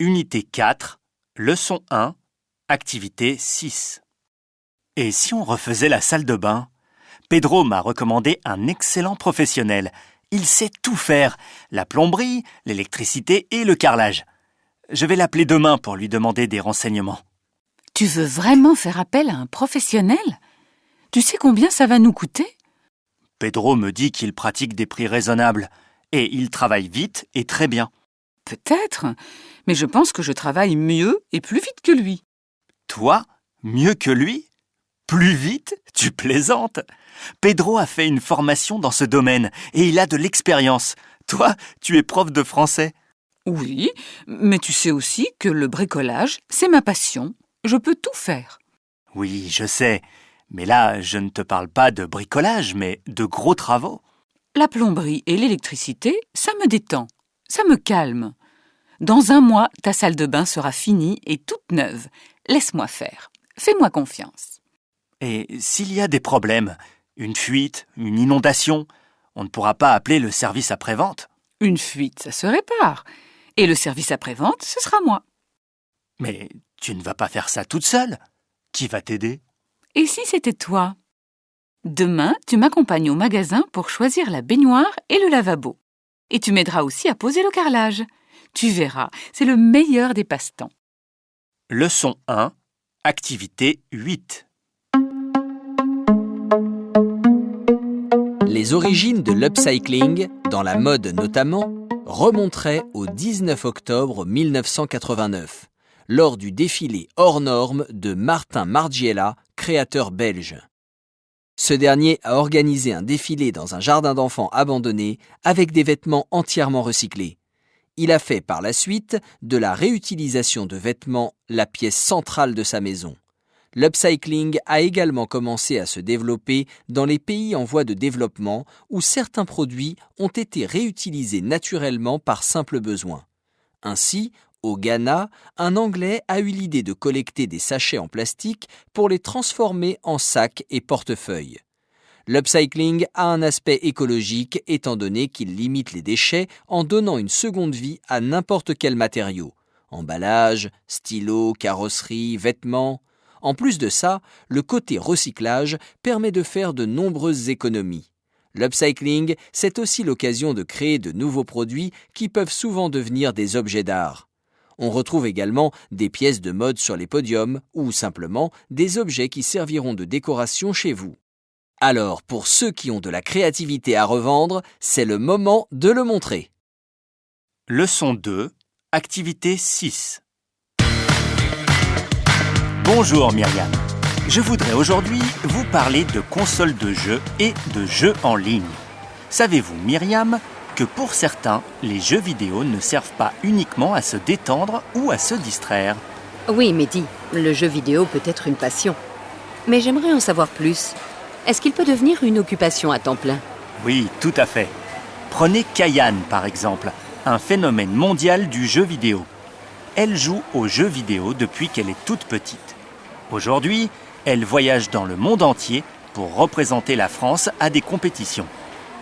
Unité 4, leçon 1, activité 6. Et si on refaisait la salle de bain ? Pedro m'a recommandé un excellent professionnel. Il sait tout faire, la plomberie, l'électricité et le carrelage. Je vais l'appeler demain pour lui demander des renseignements. Tu veux vraiment faire appel à un professionnel ? Tu sais combien ça va nous coûter ? Pedro me dit qu'il pratique des prix raisonnables et il travaille vite et très bien. Peut-être, mais je pense que je travaille mieux et plus vite que lui. Toi, mieux que lui ? Plus vite ? Tu plaisantes ? Pedro a fait une formation dans ce domaine et il a de l'expérience. Toi, tu es prof de français. Oui, mais tu sais aussi que le bricolage, c'est ma passion. Je peux tout faire. Oui, je sais. Mais là, je ne te parle pas de bricolage, mais de gros travaux. La plomberie et l'électricité, ça me détend, ça me calme. Dans 1 mois, ta salle de bain sera finie et toute neuve. Laisse-moi faire. Fais-moi confiance. Et s'il y a des problèmes, une fuite, une inondation, on ne pourra pas appeler le service après-vente. Une fuite, ça se répare. Et le service après-vente, ce sera moi. Mais tu ne vas pas faire ça toute seule. Qui va t'aider ? Et si c'était toi ? Demain, tu m'accompagnes au magasin pour choisir la baignoire et le lavabo. Et tu m'aideras aussi à poser le carrelage. Tu verras, c'est le meilleur des passe-temps. Leçon 1, activité 8. Les origines de l'upcycling, dans la mode notamment, remonteraient au 19 octobre 1989, lors du défilé hors norme de Martin Margiela, créateur belge. Ce dernier a organisé un défilé dans un jardin d'enfants abandonné avec des vêtements entièrement recyclés. Il a fait par la suite de la réutilisation de vêtements la pièce centrale de sa maison. L'upcycling a également commencé à se développer dans les pays en voie de développement où certains produits ont été réutilisés naturellement par simple besoin. Ainsi, au Ghana, un Anglais a eu l'idée de collecter des sachets en plastique pour les transformer en sacs et portefeuilles. L'upcycling a un aspect écologique étant donné qu'il limite les déchets en donnant une seconde vie à n'importe quel matériau. Emballage, stylo, carrosserie, vêtements. En plus de ça, le côté recyclage permet de faire de nombreuses économies. L'upcycling, c'est aussi l'occasion de créer de nouveaux produits qui peuvent souvent devenir des objets d'art. On retrouve également des pièces de mode sur les podiums ou simplement des objets qui serviront de décoration chez vous. Alors, pour ceux qui ont de la créativité à revendre, c'est le moment de le montrer. Leçon 2, activité 6. Bonjour Myriam. Je voudrais aujourd'hui vous parler de consoles de jeux et de jeux en ligne. Savez-vous, Myriam, que pour certains, les jeux vidéo ne servent pas uniquement à se détendre ou à se distraire ? Oui, Mehdi, le jeu vidéo peut être une passion. Mais j'aimerais en savoir plus. Est-ce qu'il peut devenir une occupation à temps plein ? Oui, tout à fait. Prenez Kayane, par exemple, un phénomène mondial du jeu vidéo. Elle joue aux jeux vidéo depuis qu'elle est toute petite. Aujourd'hui, elle voyage dans le monde entier pour représenter la France à des compétitions.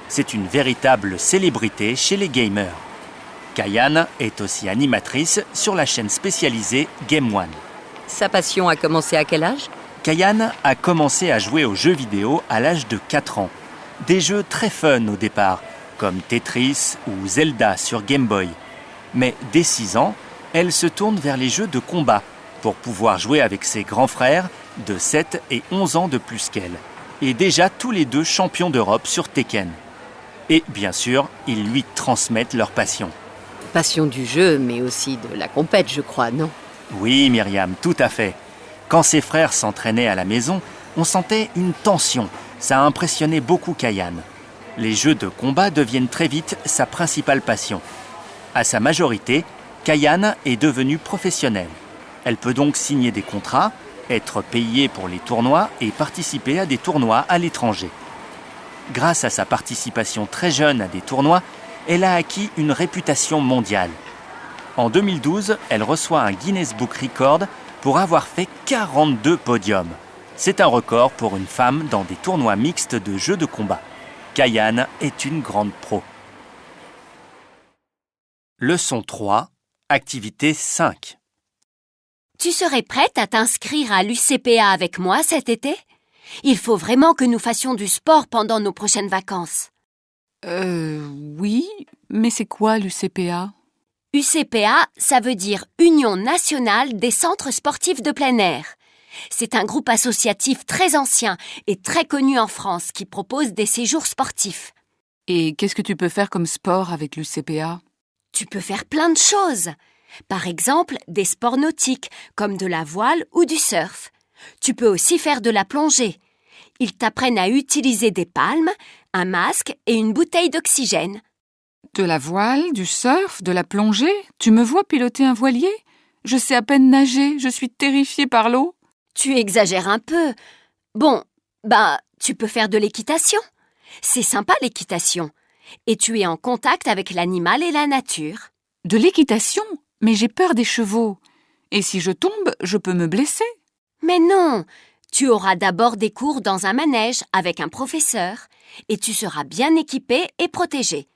C'est une véritable célébrité chez les gamers. Kayane est aussi animatrice sur la chaîne spécialisée Game One. Sa passion a commencé à quel âge ? Kayane a commencé à jouer aux jeux vidéo à l'âge de 4 ans. Des jeux très fun au départ, comme Tetris ou Zelda sur Game Boy. Mais dès 6 ans, elle se tourne vers les jeux de combat pour pouvoir jouer avec ses grands frères de 7 et 11 ans de plus qu'elle. Et déjà tous les deux champions d'Europe sur Tekken. Et bien sûr, ils lui transmettent leur passion. Passion du jeu, mais aussi de la compète, je crois, non ? Oui, Myriam, tout à fait. Quand ses frères s'entraînaient à la maison, on sentait une tension. Ça impressionnait beaucoup Kayane. Les jeux de combat deviennent très vite sa principale passion. À sa majorité, Kayane est devenue professionnelle. Elle peut donc signer des contrats, être payée pour les tournois et participer à des tournois à l'étranger. Grâce à sa participation très jeune à des tournois, elle a acquis une réputation mondiale. En 2012, elle reçoit un Guinness Book Record pour avoir fait 42 podiums. C'est un record pour une femme dans des tournois mixtes de jeux de combat. Kayane est une grande pro. Leçon 3, Activité 5. Tu serais prête à t'inscrire à l'UCPA avec moi cet été? Il faut vraiment que nous fassions du sport pendant nos prochaines vacances. Oui, mais c'est quoi l'UCPA? UCPA, ça veut dire Union nationale des centres sportifs de plein air. C'est un groupe associatif très ancien et très connu en France qui propose des séjours sportifs. Et qu'est-ce que tu peux faire comme sport avec l'UCPA? Tu peux faire plein de choses. Par exemple, des sports nautiques comme de la voile ou du surf. Tu peux aussi faire de la plongée. Ils t'apprennent à utiliser des palmes, un masque et une bouteille d'oxygène. De la voile, du surf, de la plongée? Tu me vois piloter un voilier? Je sais à peine nager, je suis terrifiée par l'eau. Tu exagères un peu. Bon, tu peux faire de l'équitation. C'est sympa l'équitation. Et tu es en contact avec l'animal et la nature. De l'équitation? Mais j'ai peur des chevaux. Et si je tombe, je peux me blesser. Mais non, tu auras d'abord des cours dans un manège avec un professeur et tu seras bien équipé et protégé.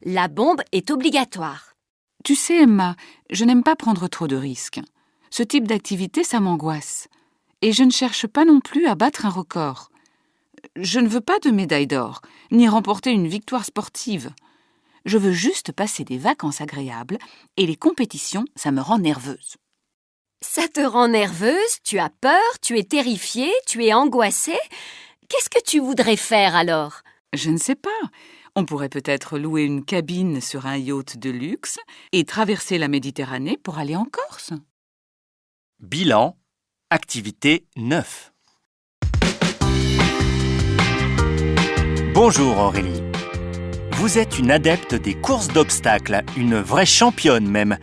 La bombe est obligatoire. Tu sais, Emma, je n'aime pas prendre trop de risques. Ce type d'activité, ça m'angoisse. Et je ne cherche pas non plus à battre un record. Je ne veux pas de médaille d'or, ni remporter une victoire sportive. Je veux juste passer des vacances agréables et les compétitions, ça me rend nerveuse. Ça te rend nerveuse, tu as peur, tu es terrifiée, tu es angoissée. Qu'est-ce que tu voudrais faire alors? Je ne sais pas. On pourrait peut-être louer une cabine sur un yacht de luxe et traverser la Méditerranée pour aller en Corse. Bilan, activité 9. Bonjour Aurélie. Vous êtes une adepte des courses d'obstacles, une vraie championne même.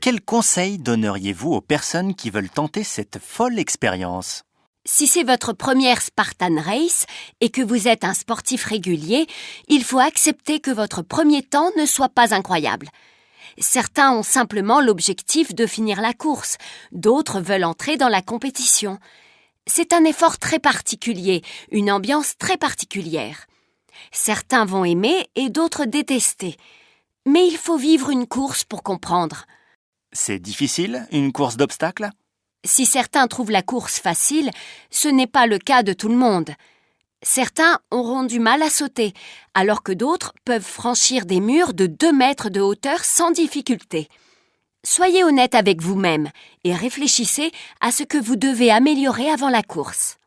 Quels conseils donneriez-vous aux personnes qui veulent tenter cette folle expérience? Si c'est votre première Spartan Race et que vous êtes un sportif régulier, il faut accepter que votre premier temps ne soit pas incroyable. Certains ont simplement l'objectif de finir la course, d'autres veulent entrer dans la compétition. C'est un effort très particulier, une ambiance très particulière. Certains vont aimer et d'autres détester. Mais il faut vivre une course pour comprendre. C'est difficile, une course d'obstacles? Si certains trouvent la course facile, ce n'est pas le cas de tout le monde. Certains auront du mal à sauter, alors que d'autres peuvent franchir des murs de 2 mètres de hauteur sans difficulté. Soyez honnête avec vous-même et réfléchissez à ce que vous devez améliorer avant la course.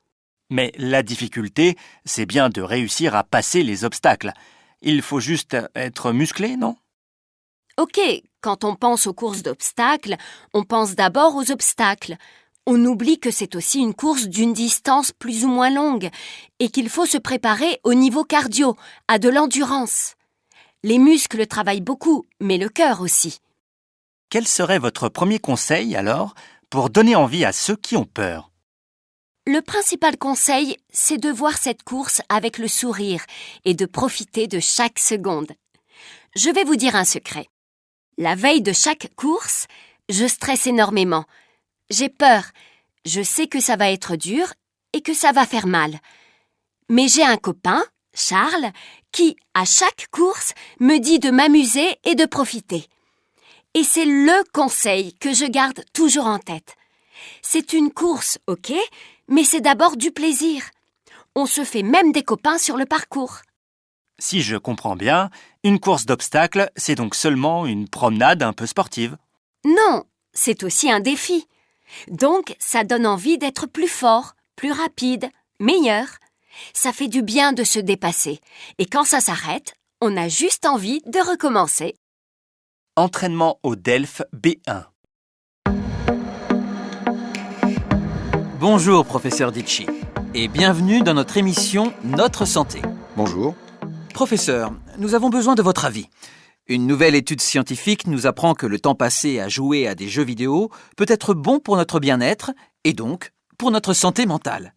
Mais la difficulté, c'est bien de réussir à passer les obstacles. Il faut juste être musclé, non? Ok, quand on pense aux courses d'obstacles, on pense d'abord aux obstacles. On oublie que c'est aussi une course d'une distance plus ou moins longue et qu'il faut se préparer au niveau cardio, à de l'endurance. Les muscles travaillent beaucoup, mais le cœur aussi. Quel serait votre premier conseil, alors, pour donner envie à ceux qui ont peur? Le principal conseil, c'est de voir cette course avec le sourire et de profiter de chaque seconde. Je vais vous dire un secret. La veille de chaque course, je stresse énormément. J'ai peur. Je sais que ça va être dur et que ça va faire mal. Mais j'ai un copain, Charles, qui, à chaque course, me dit de m'amuser et de profiter. Et c'est le conseil que je garde toujours en tête. C'est une course, ok, mais c'est d'abord du plaisir. On se fait même des copains sur le parcours. Si je comprends bien, une course d'obstacles, c'est donc seulement une promenade un peu sportive. Non, c'est aussi un défi. Donc, ça donne envie d'être plus fort, plus rapide, meilleur. Ça fait du bien de se dépasser. Et quand ça s'arrête, on a juste envie de recommencer. Entraînement au DELF B1. Bonjour, professeur Ditchi, et bienvenue dans notre émission Notre Santé. Bonjour. Professeur, nous avons besoin de votre avis. Une nouvelle étude scientifique nous apprend que le temps passé à jouer à des jeux vidéo peut être bon pour notre bien-être et donc pour notre santé mentale.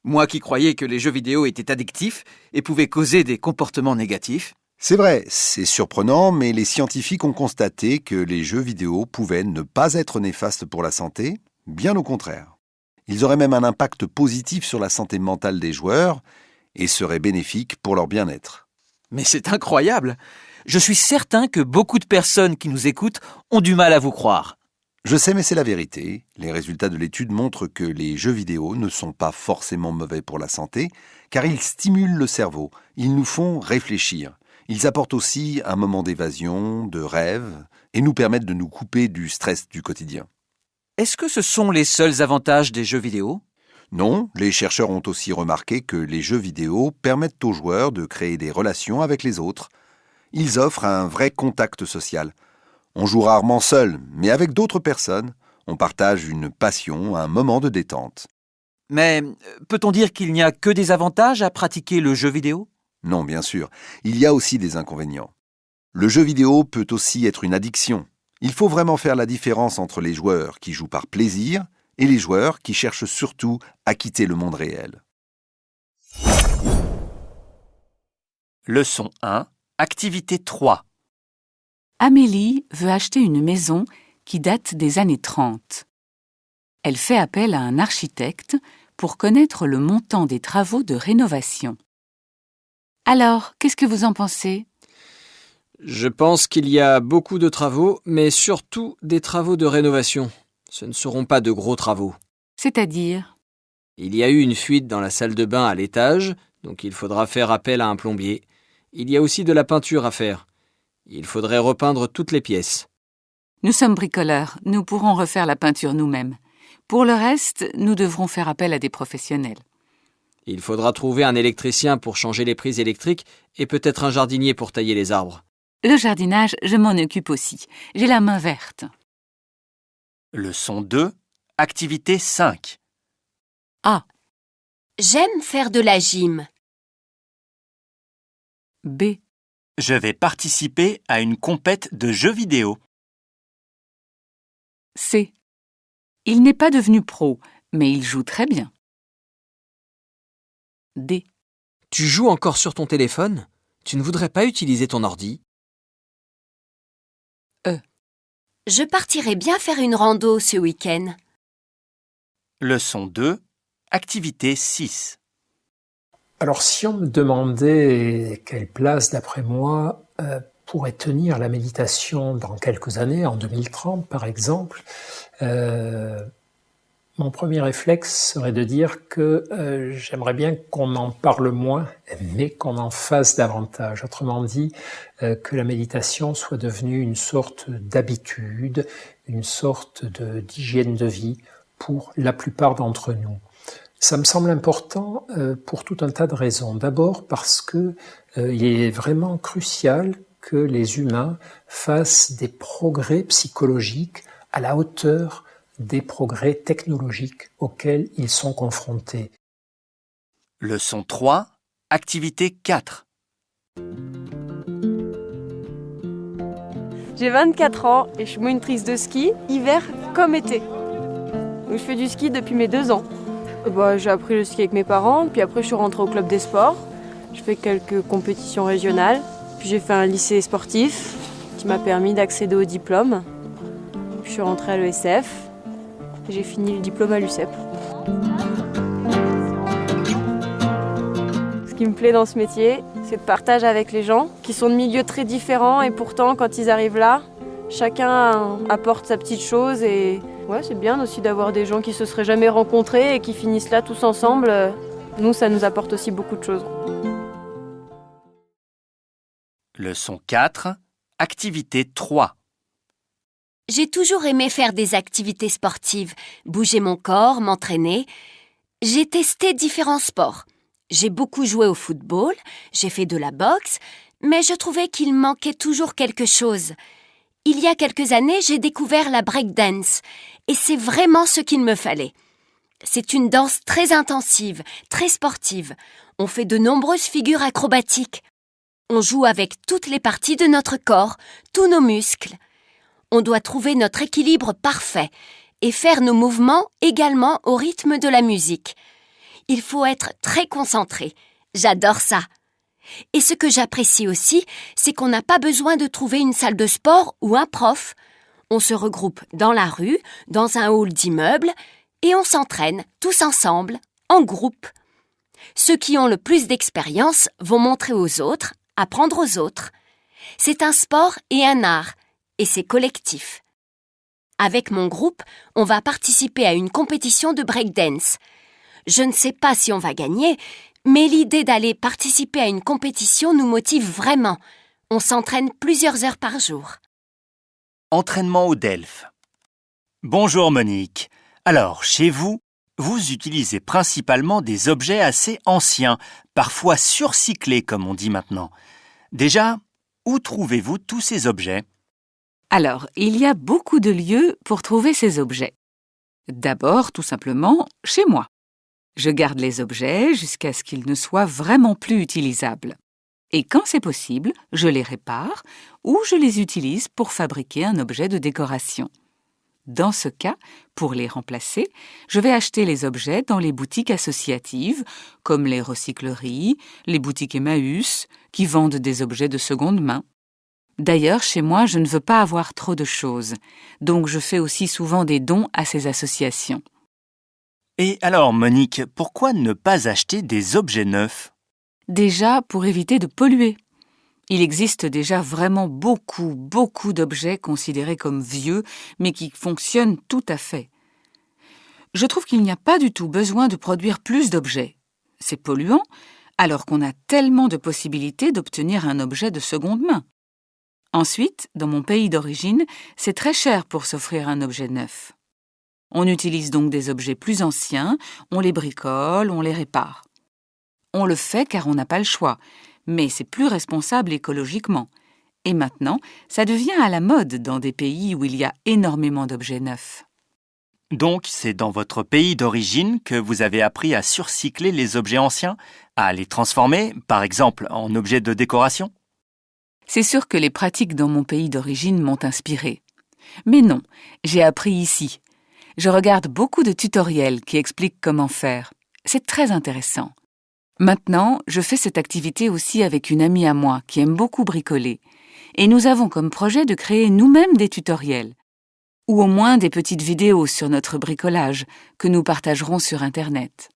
Moi qui croyais que les jeux vidéo étaient addictifs et pouvaient causer des comportements négatifs. C'est vrai, c'est surprenant, mais les scientifiques ont constaté que les jeux vidéo pouvaient ne pas être néfastes pour la santé, bien au contraire. Ils auraient même un impact positif sur la santé mentale des joueurs et seraient bénéfiques pour leur bien-être. Mais c'est incroyable! Je suis certain que beaucoup de personnes qui nous écoutent ont du mal à vous croire. Je sais, mais c'est la vérité. Les résultats de l'étude montrent que les jeux vidéo ne sont pas forcément mauvais pour la santé, car ils stimulent le cerveau, ils nous font réfléchir. Ils apportent aussi un moment d'évasion, de rêve, et nous permettent de nous couper du stress du quotidien. Est-ce que ce sont les seuls avantages des jeux vidéo ? Non, les chercheurs ont aussi remarqué que les jeux vidéo permettent aux joueurs de créer des relations avec les autres. Ils offrent un vrai contact social. On joue rarement seul, mais avec d'autres personnes. On partage une passion, un moment de détente. Mais peut-on dire qu'il n'y a que des avantages à pratiquer le jeu vidéo ? Non, bien sûr, il y a aussi des inconvénients. Le jeu vidéo peut aussi être une addiction. Il faut vraiment faire la différence entre les joueurs qui jouent par plaisir et les joueurs qui cherchent surtout à quitter le monde réel. Leçon 1, activité 3. Amélie veut acheter une maison qui date des années 30. Elle fait appel à un architecte pour connaître le montant des travaux de rénovation. Alors, qu'est-ce que vous en pensez ? Je pense qu'il y a beaucoup de travaux, mais surtout des travaux de rénovation. Ce ne seront pas de gros travaux. C'est-à-dire ? Il y a eu une fuite dans la salle de bain à l'étage, donc il faudra faire appel à un plombier. Il y a aussi de la peinture à faire. Il faudrait repeindre toutes les pièces. Nous sommes bricoleurs, nous pourrons refaire la peinture nous-mêmes. Pour le reste, nous devrons faire appel à des professionnels. Il faudra trouver un électricien pour changer les prises électriques et peut-être un jardinier pour tailler les arbres. Le jardinage, je m'en occupe aussi. J'ai la main verte. Leçon 2, activité 5. A. J'aime faire de la gym. B. Je vais participer à une compète de jeux vidéo. C. Il n'est pas devenu pro, mais il joue très bien. D. Tu joues encore sur ton téléphone ? Tu ne voudrais pas utiliser ton ordi ? E. Je partirais bien faire une rando ce week-end. Leçon 2, activité 6. Alors, si on me demandait quelle place, d'après moi, pourrait tenir la méditation dans quelques années, en 2030 par exemple, mon premier réflexe serait de dire que j'aimerais bien qu'on en parle moins, mais qu'on en fasse davantage. Autrement dit, que la méditation soit devenue une sorte d'habitude, une sorte d'hygiène de vie pour la plupart d'entre nous. Ça me semble important pour tout un tas de raisons. D'abord parce que il est vraiment crucial que les humains fassent des progrès psychologiques à la hauteur des progrès technologiques auxquels ils sont confrontés. Leçon 3, activité 4. J'ai 24 ans et je suis monitrice de ski, hiver comme été. Donc je fais du ski depuis mes 2 ans. J'ai appris le ski avec mes parents, puis après je suis rentrée au club des sports. Je fais quelques compétitions régionales. Puis j'ai fait un lycée sportif qui m'a permis d'accéder au diplôme. Puis je suis rentrée à l'ESF. J'ai fini le diplôme à l'UCEP. Ce qui me plaît dans ce métier, c'est de partage avec les gens qui sont de milieux très différents et pourtant quand ils arrivent là, chacun apporte sa petite chose et ouais, c'est bien aussi d'avoir des gens qui se seraient jamais rencontrés et qui finissent là tous ensemble. Nous, ça nous apporte aussi beaucoup de choses. Leçon 4, activité 3. J'ai toujours aimé faire des activités sportives, bouger mon corps, m'entraîner. J'ai testé différents sports. J'ai beaucoup joué au football, j'ai fait de la boxe, mais je trouvais qu'il manquait toujours quelque chose. Il y a quelques années, j'ai découvert la breakdance et c'est vraiment ce qu'il me fallait. C'est une danse très intensive, très sportive. On fait de nombreuses figures acrobatiques. On joue avec toutes les parties de notre corps, tous nos muscles. On doit trouver notre équilibre parfait et faire nos mouvements également au rythme de la musique. Il faut être très concentré. J'adore ça. Et ce que j'apprécie aussi, c'est qu'on n'a pas besoin de trouver une salle de sport ou un prof. On se regroupe dans la rue, dans un hall d'immeuble, et on s'entraîne tous ensemble, en groupe. Ceux qui ont le plus d'expérience vont montrer aux autres, apprendre aux autres. C'est un sport et un art, et c'est collectif. Avec mon groupe, on va participer à une compétition de breakdance. Je ne sais pas si on va gagner, mais l'idée d'aller participer à une compétition nous motive vraiment. On s'entraîne plusieurs heures par jour. Entraînement au DELF. Bonjour Monique. Alors, chez vous, vous utilisez principalement des objets assez anciens, parfois surcyclés comme on dit maintenant. Déjà, où trouvez-vous tous ces objets ? Alors, il y a beaucoup de lieux pour trouver ces objets. D'abord, tout simplement, chez moi. Je garde les objets jusqu'à ce qu'ils ne soient vraiment plus utilisables. Et quand c'est possible, je les répare ou je les utilise pour fabriquer un objet de décoration. Dans ce cas, pour les remplacer, je vais acheter les objets dans les boutiques associatives, comme les recycleries, les boutiques Emmaüs, qui vendent des objets de seconde main. D'ailleurs, chez moi, je ne veux pas avoir trop de choses, donc je fais aussi souvent des dons à ces associations. Et alors, Monique, pourquoi ne pas acheter des objets neufs ? Déjà, pour éviter de polluer. Il existe déjà vraiment beaucoup d'objets considérés comme vieux, mais qui fonctionnent tout à fait. Je trouve qu'il n'y a pas du tout besoin de produire plus d'objets. C'est polluant, alors qu'on a tellement de possibilités d'obtenir un objet de seconde main. Ensuite, dans mon pays d'origine, c'est très cher pour s'offrir un objet neuf. On utilise donc des objets plus anciens, on les bricole, on les répare. On le fait car on n'a pas le choix, mais c'est plus responsable écologiquement. Et maintenant, ça devient à la mode dans des pays où il y a énormément d'objets neufs. Donc, c'est dans votre pays d'origine que vous avez appris à surcycler les objets anciens, à les transformer, par exemple, en objets de décoration ? C'est sûr que les pratiques dans mon pays d'origine m'ont inspirée. Mais non, j'ai appris ici. Je regarde beaucoup de tutoriels qui expliquent comment faire. C'est très intéressant. Maintenant, je fais cette activité aussi avec une amie à moi qui aime beaucoup bricoler. Et nous avons comme projet de créer nous-mêmes des tutoriels. Ou au moins des petites vidéos sur notre bricolage que nous partagerons sur Internet.